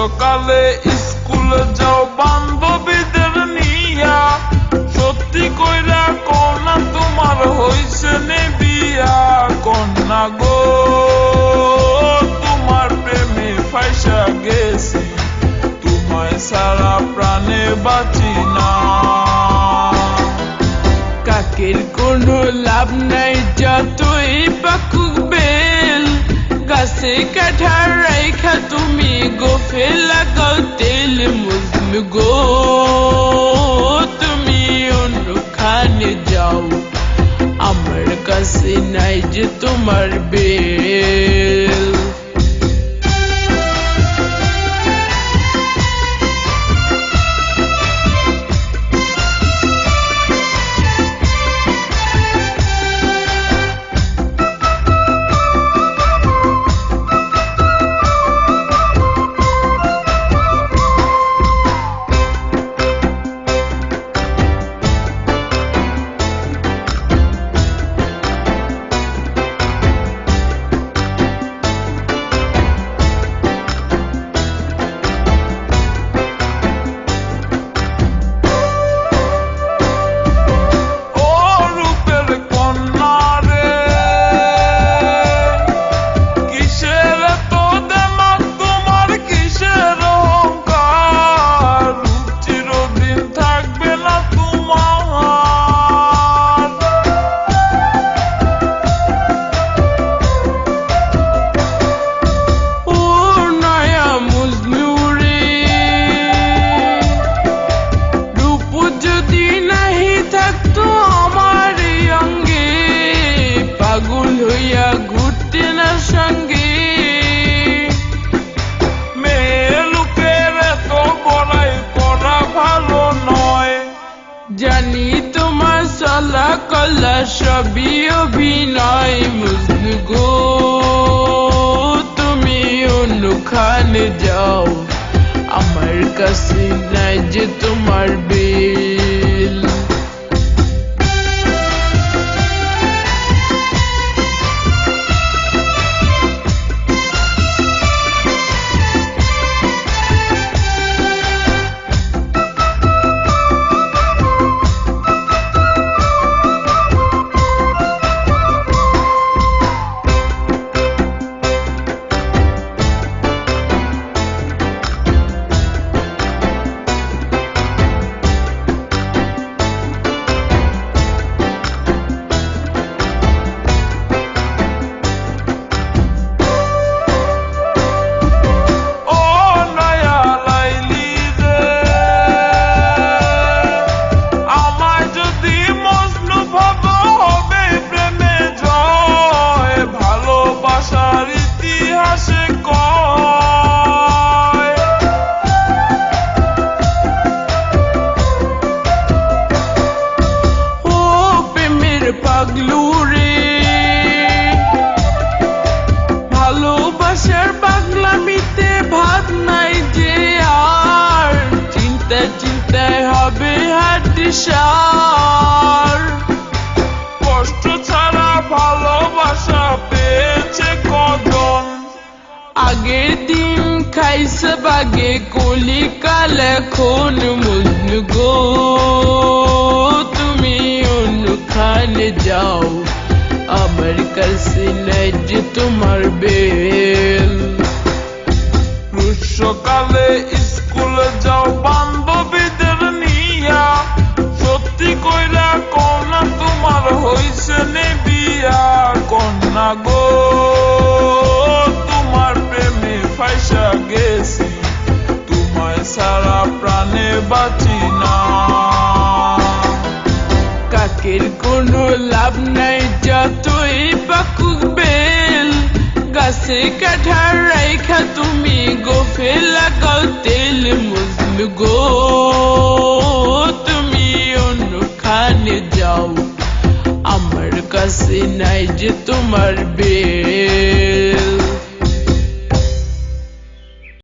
গ্রীষ্মকালে স্কুলে যাও বান্ধবীদের নিয়া, সত্যি কইরা কন্যা তোমার হইছে নে বিয়া। কন্যা গো তোমার প্রেমে ফাইসা গেছি, তোমায় সারা প্রাণে বাঁচি না। কাকের কোনো লাভ নাই যতই পাকুক বেল, গাছে কাঠা রাইখা তুমি গোফে লাগাও তেল। মজনু গো তুমি অন্যখানে যাও, আমার কাছে নাই যে তোমার বেল। ঘুরতে না সঙ্গে মেয়ে লোকের এত বড়াই করা ভালো নয়। জানি তোমার চলা কলা সবই অভিনয়। মজনু গো তুমি অন্যখানে যাও, আমার কাছে নাই যে তোমার বেল। পাগলু রে ভালোবাসার পাগলামিতে ভাত নাই যে আর, চিন্তায় চিন্তায় হবে হাটিসার। কষ্ট ছাড়া ভালোবাসা পেয়েছে কজন, আগের দিন খাইছে বাগে কলিকাল এখন। মজনু গো তুমি অন্যখানে যাও, আমার কাছে নাই যে তোমার বেল। গ্রীষ্মকালে স্কুলে যাও বান্ধবীদের নিয়া, সত্যি কইরা কন্যা তোমার হইছে নে বিয়া। কন্যা গো তোমার প্রেমে ফাইসা গেছি, তোমায় সারা প্রাণে বাঁচি না। কাকের কোনো লাভ নাই যতই পাকুক বেল, গাছে কাঠা রাইখা তুমি গোফে লাগাও তেল। মজনু গো তুমি অন্যখানে যাও, আমার কাছে নাই যে তোমার বেল।